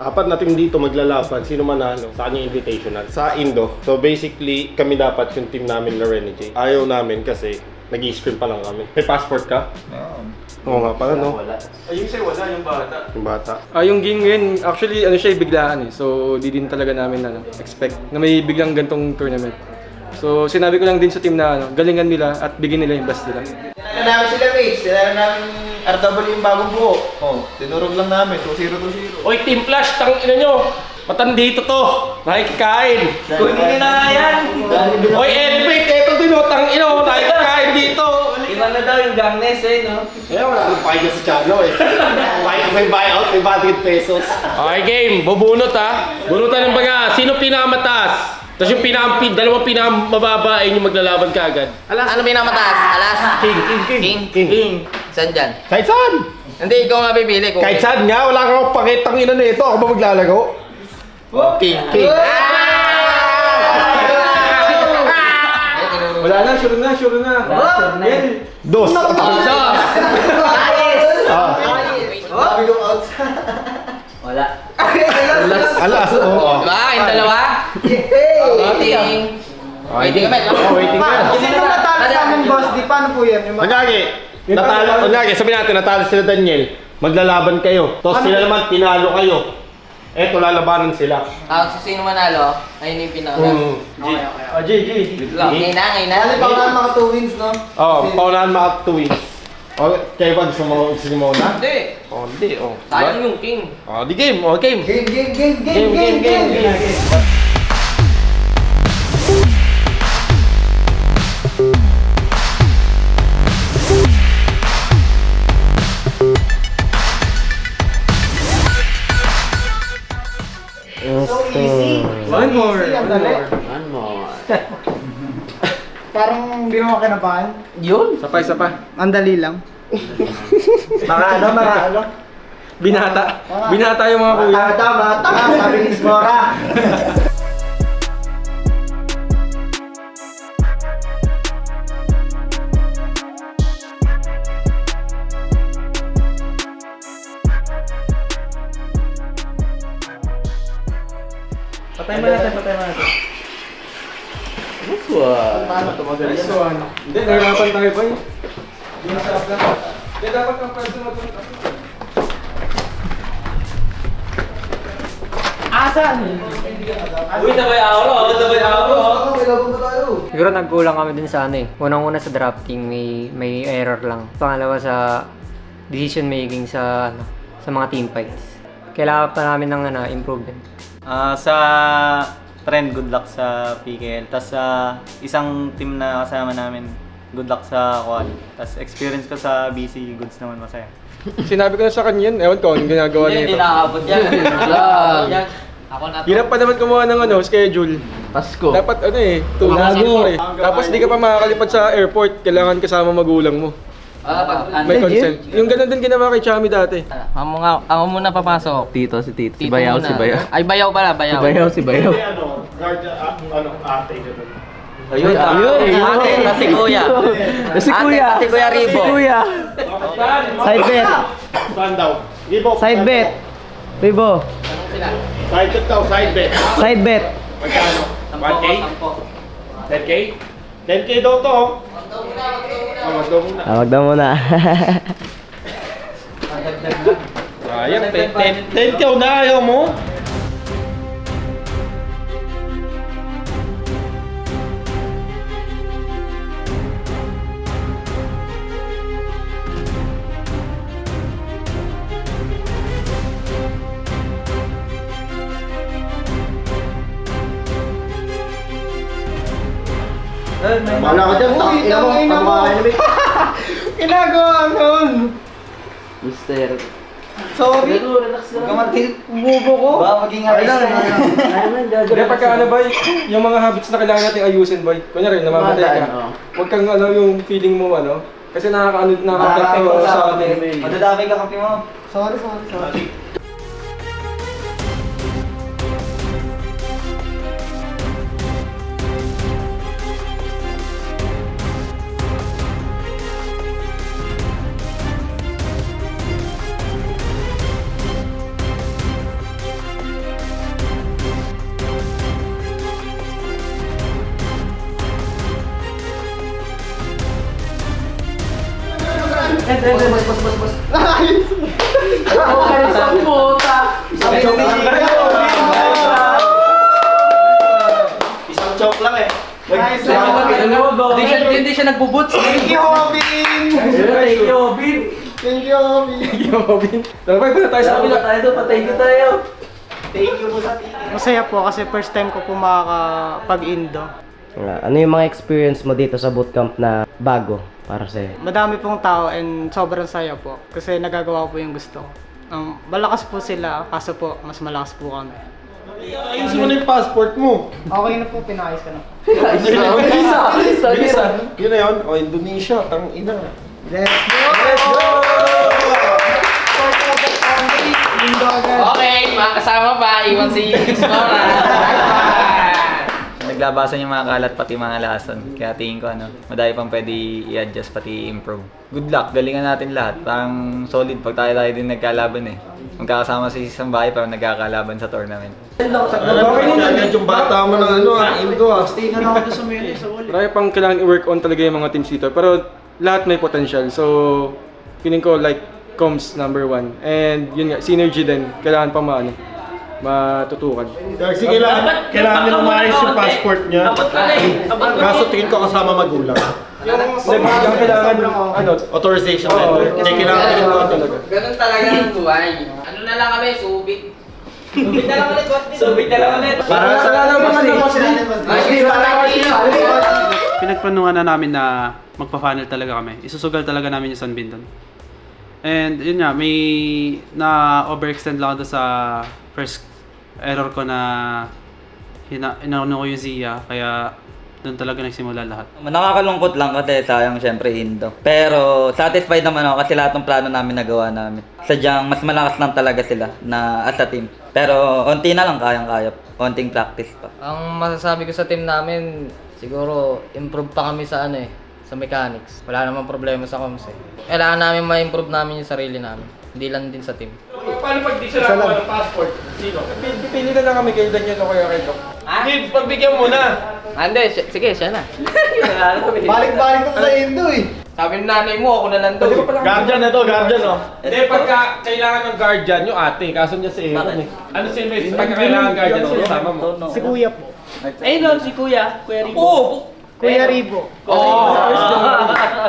apat na team dito maglalaban, sino manalo, sa kanya invitational. Sa Indo. So basically, kami dapat yung team namin na Renegade. Ayaw namin kasi nag-i-screen pa lang kami. May passport ka? Oo nga pala, no? Wala. Ay, yung sa'yo wala, yung bata. Yung bata. Yung game ngayon, actually, ano siya, biglaan eh. So, di din talaga namin expect na may biglang gantong tournament. So, sinabi ko lang din sa team na galingan nila at bigyan nila yung best nila. Tinala namin sila, mates. Tinala namin RW yung bagong buo. Tinurog lang namin. 2-0, 2-0. Oy, Team Flash, tangina nyo! Matandito to! Nakikikain! Kunin nyo na nga yan. Oy, Elevate! Eto din o, tangina o! Nakikikain dito! Iba na daw yung gangness no? Eh, wala nang pahiga sa channel eh. May buyout, may 100 pesos. Okay, game. Bubunot ha. Bunutan ng baga. Sino pinakamataas? Tapos yung dalawang pinakamababa ay yung maglalaban ka agad. Ano pinakamataas? Alas? King. Saan dyan? Kahit saan? Hindi, ikaw nga pipili. Kahit saan nga, wala kang pakitang ina nito. Ako ba maglalago? King. Wala na, sure na. Dos. Wala. Alas, oo. Diba? Yung dalawa? Waiting. Waiting kami. Waiting ka. Sino natalo sa amin, boss? Di paano po yan? Kunyari, sabihin natin, natalo sila Daniel. Maglalaban kayo. Tapos sila naman, pinalo kayo. Eto, lalabanan sila. So sino manalo? Ayun yung pinaka. G. Ngayon na. Ano pa mga 2 wins, no? Oo, paunahan mga 2 wins. O, kayo ba gusto mo na? Hindi. Hindi, Sayang yung king. Di game, game. Game. So easy. One more. Parang hindi mo makinabahan. Yun? Sapay. Ang dali lang. Mga ano? Binata yung mga kuya. Bata, sabi ni Smora. Patay mo natin. Paano tumagal Nice yan? one. Hindi, nahirapan tayo pa eh. Hindi masarap lang. Hindi, dapat ang pwede matuloy. Asan? Uy, sabay ako. Siguro nagkulang kami din sa Unang-una sa drafting, may error lang. Pangalawa sa decision making sa mga team fights. Kailangan pa namin ng improvement. Sa trend, good luck sa PKL. Tapos sa isang team na kasama namin, good luck sa quali. Tapos experience ko sa BC, goods naman masaya. Sinabi ko na sa kanya yun, ewan ko anong ginagawa Hindi nito. nakakabot yan. Nakakabot yan. Ako na to. Hirap pa naman kumuha ng schedule. Pasko. Dapat 2 months before eh. Tapos di ka pa makakalipad sa airport, kailangan kasama magulang mo. May consent. Yung ganun din ginawa kay Chami dati. Ako muna papasok. Tito. Si Bayaw. Ay, Bayaw pala, Bayaw. Si Bayaw. Ate, ganun. Ayun. Ate, si Kuya. Si Kuya. Si Kuya Ribo. Side bet. Saan daw? Ibo. Side bet. Ribo. Side bet daw, side bet. Side bet. Magkano? 1K? 10K? 10K daw to. Tawag daw muna. Sayang, 10K na ayaw mo? Wala ka dyan. Ina mo. Ginagawa nun. Mister. Sorry. Gamatil. Bubo ko. Ba, maging arrest Hindi, pagka ba, yung mga habits na kailangan natin ayusin, boy. Kunyari, namamatay ka. Huwag kang yung feeling mo, kasi nakaka-affect mo sa atin. Madadamay ka kape mo. Sorry. Isang puta. Isang choke lang eh. Hindi siya nagbuboots. Thank you, Robin! Thank you, Bin. Thank you, Robin! Yung Robin. Lalabay pa na tayo sa kabila. Patay ko tayo. Thank you po sa tingin. Masaya po kasi first time ko po makakapag-indo. Ano yung mga experience mo dito sa bootcamp na bago para sa'yo? Madami pong tao and sobrang saya po kasi nagagawa po yung gusto ko. Malakas po sila, kaso po mas malakas po kami. Ayusin mo na yung passport mo. Okay na po, pinakayos ko na. Yun na yun. O, Indonesia. Tang ina. Okay, mga kasama pa. Iwan si Iskora. Naglabasan yung mga kalat pati mga lason. Kaya tingin ko madami pang pwede i-adjust pati improve. Good luck, galingan natin lahat. Parang solid pag tayo din nagkalaban eh. Magkakasama sa isang bahay pero nagkakalaban sa tournament. Agad yung bata mo ng Indo Marami pang kailangan i-work on talaga yung mga teams dito. Pero lahat may potential. So, feeling ko like comms number 1. And yun nga, synergy din. Kailangan pa matutukan. Kasi kailangan niya umayos yung passport niya. Kaso tingin ko kasama magulang. Yung kailangan Authorization letter. Kaya kailangan tingin ko talaga. Ganun talaga ang buhay. Ano na lang kami, subit. Subit na lang ulit, boss. Subit na lang ulit. Para sa Pinagplanuhan na namin na magpa-funnel talaga kami. Isusugal talaga namin yung San Binton. And yun nga, may na-overextend lang ako doon sa first error ko na inaano ko yung Zia. Kaya doon talaga nagsimula lahat. Nakakalungkot lang kasi sayang syempre Indo. Pero satisfied naman ako kasi lahat ng plano namin nagawa namin. Sadyang mas malakas lang talaga sila na as a team. Pero onti na lang kayang-kaya. Onting practice pa. Ang masasabi ko sa team namin, siguro improve pa kami sa sa mechanics. Wala namang problema sa comms eh. Kailangan namin ma-improve namin yung sarili namin. Hindi lang din sa team. Paano pag di sila nakuha ng passport? Sino? Pipili na lang kami kay Daniel o kaya kay Doc. Hindi, pagbigyan mo na. Hindi, sige, siya na. Balik-balik ko sa Indo eh. Sabi ng nanay mo, ako na lang daw. Guardian na to, guardian oh. Hindi, pagka kailangan ng guardian, yung ate, kaso niya si Aaron eh. Ano si Luis? Pagka kailangan guardian, sino sama mo? Si Kuya po. Ayun doon, si Kuya. Kuya Ribo. Kuya Ribo. Oo!